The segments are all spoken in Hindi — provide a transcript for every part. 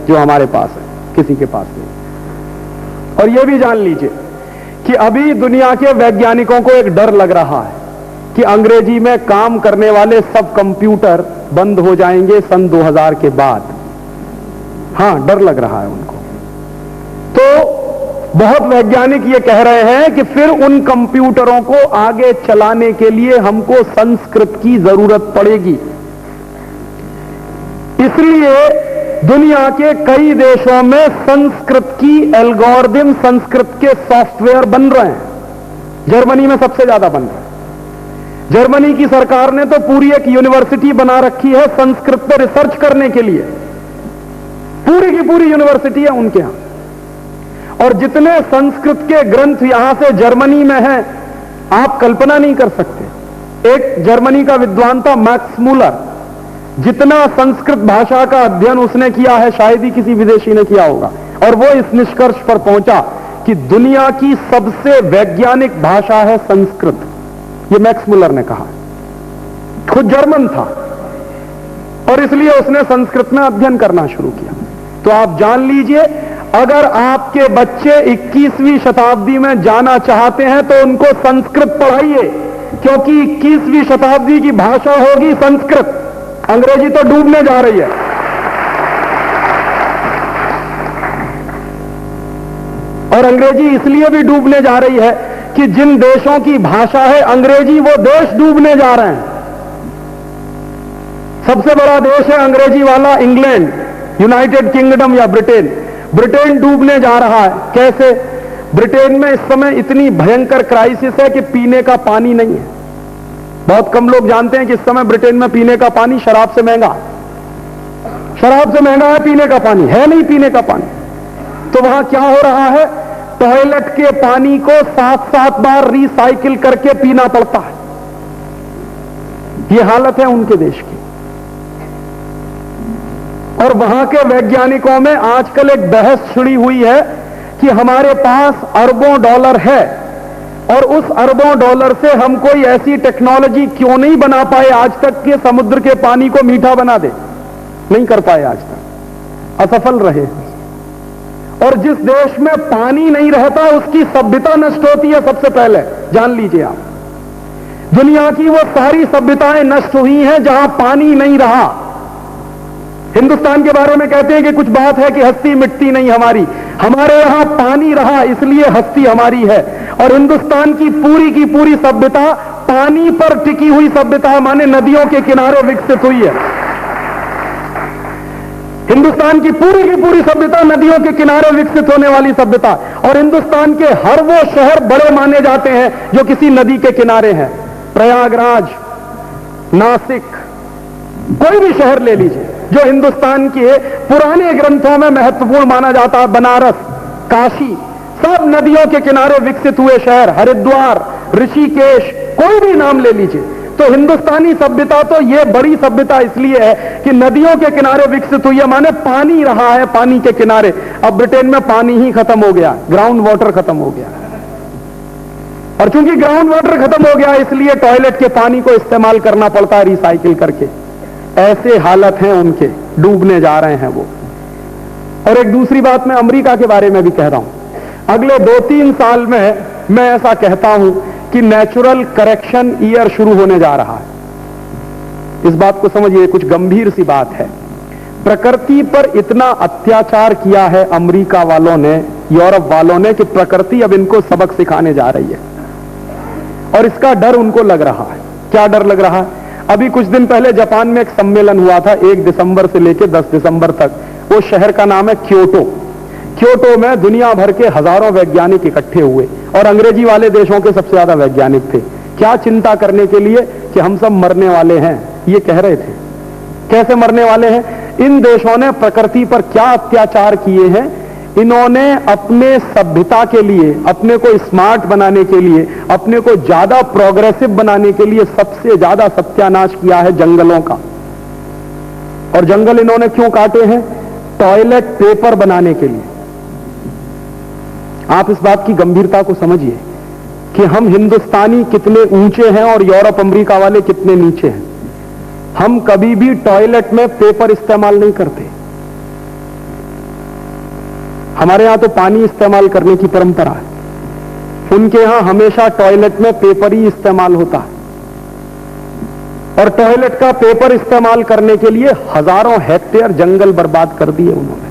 जो हमारे पास है, किसी के पास नहीं। और यह भी जान लीजिए कि अभी दुनिया के वैज्ञानिकों को एक डर लग रहा है कि अंग्रेजी में काम करने वाले सब कंप्यूटर बंद हो जाएंगे सन 2000 के बाद। हां, डर लग रहा है उनको। तो बहुत वैज्ञानिक ये कह रहे हैं कि फिर उन कंप्यूटरों को आगे चलाने के लिए हमको संस्कृत की जरूरत पड़ेगी। इसलिए दुनिया के कई देशों में संस्कृत की एल्गोरिदम, संस्कृत के सॉफ्टवेयर बन रहे हैं। जर्मनी में सबसे ज्यादा बन रहे हैं। जर्मनी की सरकार ने तो पूरी एक यूनिवर्सिटी बना रखी है संस्कृत पर रिसर्च करने के लिए। पूरी की पूरी यूनिवर्सिटी है उनके यहां। और जितने संस्कृत के ग्रंथ यहां से जर्मनी में हैं, आप कल्पना नहीं कर सकते। एक जर्मनी का विद्वान था मैक्स मूलर, जितना संस्कृत भाषा का अध्ययन उसने किया है शायद ही किसी विदेशी ने किया होगा। और वो इस निष्कर्ष पर पहुंचा कि दुनिया की सबसे वैज्ञानिक भाषा है संस्कृत। ये मैक्स मूलर ने कहा। खुद जर्मन था और इसलिए उसने संस्कृत में अध्ययन करना शुरू किया। तो आप जान लीजिए, अगर आपके बच्चे 21वीं शताब्दी में जाना चाहते हैं तो उनको संस्कृत पढ़ाइए, क्योंकि 21वीं शताब्दी की भाषा होगी संस्कृत। अंग्रेजी तो डूबने जा रही है। और अंग्रेजी इसलिए भी डूबने जा रही है कि जिन देशों की भाषा है अंग्रेजी, वो देश डूबने जा रहे हैं। सबसे बड़ा देश है अंग्रेजी वाला इंग्लैंड, यूनाइटेड किंगडम या ब्रिटेन। ब्रिटेन डूबने जा रहा है। कैसे? ब्रिटेन में इस समय इतनी भयंकर क्राइसिस है कि पीने का पानी नहीं है। बहुत कम लोग जानते हैं कि इस समय ब्रिटेन में पीने का पानी शराब से महंगा है। पीने का पानी है नहीं, पीने का पानी। तो वहां क्या हो रहा है? टॉयलेट के पानी को 7-7 बार रिसाइकिल करके पीना पड़ता है। यह हालत है उनके देश की। और वहां के वैज्ञानिकों में आजकल एक बहस छिड़ी हुई है कि हमारे पास अरबों डॉलर है और उस अरबों डॉलर से हम कोई ऐसी टेक्नोलॉजी क्यों नहीं बना पाए आज तक के समुद्र के पानी को मीठा बना दे। नहीं कर पाए आज तक, असफल रहे। और जिस देश में पानी नहीं रहता उसकी सभ्यता नष्ट होती है सबसे पहले। जान लीजिए आप, दुनिया की वो सारी सभ्यताएं नष्ट हुई हैं जहां पानी नहीं रहा। हिंदुस्तान के बारे में कहते हैं कि कुछ बात है कि हस्ती मिटती नहीं हमारी। हमारे यहां पानी रहा इसलिए हस्ती हमारी है। और हिंदुस्तान की पूरी सभ्यता पानी पर टिकी हुई सभ्यता है, माने नदियों के किनारे विकसित हुई है। हिंदुस्तान की पूरी सभ्यता नदियों के किनारे विकसित होने वाली सभ्यता। और हिंदुस्तान के हर वो शहर बड़े माने जाते हैं जो किसी नदी के किनारे हैं। प्रयागराज, नासिक, कोई भी शहर ले लीजिए जो हिंदुस्तान के पुराने ग्रंथों में महत्वपूर्ण माना जाता है। बनारस, काशी, सब नदियों के किनारे विकसित हुए शहर। हरिद्वार, ऋषिकेश, कोई भी नाम ले लीजिए। तो हिंदुस्तानी सभ्यता तो ये बड़ी सभ्यता इसलिए है कि नदियों के किनारे विकसित हुई है, माने पानी रहा है पानी के किनारे। अब ब्रिटेन में पानी ही खत्म हो गया, ग्राउंड वाटर खत्म हो गया। और चूंकि ग्राउंड वाटर खत्म हो गया इसलिए टॉयलेट के पानी को इस्तेमाल करना पड़ता है रिसाइकिल करके। ऐसे हालत हैं उनके, डूबने जा रहे हैं वो। और एक दूसरी बात मैं अमेरिका के बारे में भी कह रहा हूं। अगले 2-3 साल में मैं ऐसा कहता हूं कि नेचुरल करेक्शन ईयर शुरू होने जा रहा है। इस बात को समझिए, कुछ गंभीर सी बात है। प्रकृति पर इतना अत्याचार किया है अमेरिका वालों ने, यूरोप वालों ने, कि प्रकृति अब इनको सबक सिखाने जा रही है। और इसका डर उनको लग रहा है। क्या डर लग रहा है? अभी कुछ दिन पहले जापान में एक सम्मेलन हुआ था 1 दिसंबर से लेकर 10 दिसंबर तक। वो शहर का नाम है क्योटो। क्योटो में दुनिया भर के हजारों वैज्ञानिक इकट्ठे हुए और अंग्रेजी वाले देशों के सबसे ज्यादा वैज्ञानिक थे। क्या चिंता करने के लिए कि हम सब मरने वाले हैं, ये कह रहे थे। कैसे मरने वाले हैं? इन देशों ने प्रकृति पर क्या अत्याचार किए हैं। इन्होंने अपने सभ्यता के लिए, अपने को स्मार्ट बनाने के लिए, अपने को ज्यादा प्रोग्रेसिव बनाने के लिए सबसे ज्यादा सत्यानाश किया है जंगलों का। और जंगल इन्होंने क्यों काटे हैं? टॉयलेट पेपर बनाने के लिए। आप इस बात की गंभीरता को समझिए कि हम हिंदुस्तानी कितने ऊंचे हैं और यूरोप अमेरिका वाले कितने नीचे हैं। हम कभी भी टॉयलेट में पेपर इस्तेमाल नहीं करते। हमारे यहां तो पानी इस्तेमाल करने की परंपरा है, उनके यहां हमेशा टॉयलेट में पेपर ही इस्तेमाल होता है, और टॉयलेट का पेपर इस्तेमाल करने के लिए हजारों हेक्टेयर जंगल बर्बाद कर दिए उन्होंने,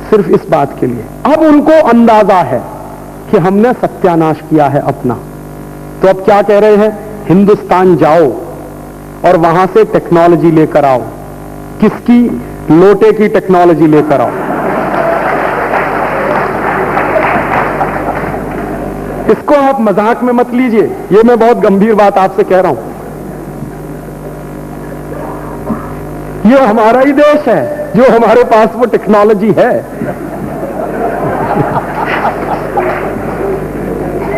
सिर्फ इस बात के लिए। अब उनको अंदाजा है कि हमने सत्यानाश किया है अपना, तो अब क्या कह रहे हैं, हिंदुस्तान जाओ और वहां से टेक्नोलॉजी लेकर आओ। किसकी? लोटे की टेक्नोलॉजी लेकर आओ। इसको आप मजाक में मत लीजिए, ये मैं बहुत गंभीर बात आपसे कह रहा हूं। ये हमारा ही देश है, जो हमारे पास वो टेक्नोलॉजी है,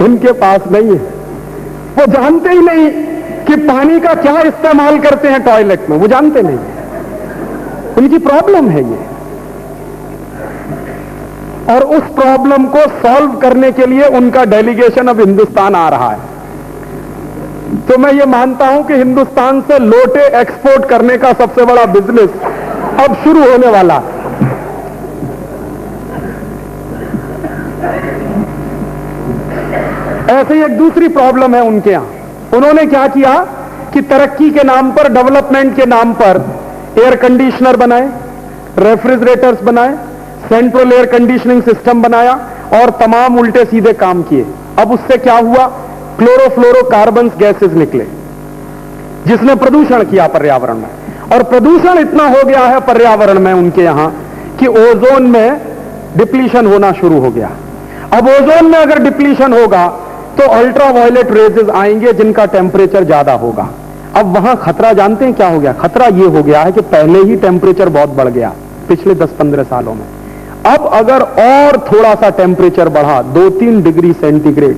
उनके पास नहीं है। वो जानते ही नहीं कि पानी का क्या इस्तेमाल करते हैं टॉयलेट में, वो जानते नहीं, उनकी प्रॉब्लम है ये। और उस प्रॉब्लम को सॉल्व करने के लिए उनका डेलीगेशन अब हिंदुस्तान आ रहा है। तो मैं ये मानता हूं कि हिंदुस्तान से लोटे एक्सपोर्ट करने का सबसे बड़ा बिजनेस अब शुरू होने वाला है। ऐसे ही एक दूसरी प्रॉब्लम है उनके यहां। उन्होंने क्या किया कि तरक्की के नाम पर, डेवलपमेंट के नाम पर एयर कंडीशनर बनाए, रेफ्रिजरेटर्स बनाए, सेंट्रल एयर कंडीशनिंग सिस्टम बनाया और तमाम उल्टे सीधे काम किए। अब उससे क्या हुआ, क्लोरोफ्लोरोकार्बन गैसेस निकले, जिसने प्रदूषण किया पर्यावरण में। और प्रदूषण इतना हो गया है पर्यावरण में उनके यहां कि ओजोन में डिप्लीशन होना शुरू हो गया। अब ओजोन में अगर डिप्लीशन होगा तो अल्ट्रावायलेट रेजेस आएंगे, जिनका टेम्परेचर ज्यादा होगा। अब वहां खतरा जानते हैं क्या हो गया? खतरा यह हो गया है कि पहले ही टेम्परेचर बहुत बढ़ गया पिछले 10-15 सालों में। अब अगर और थोड़ा सा टेम्परेचर बढ़ा 2-3 डिग्री सेंटीग्रेड,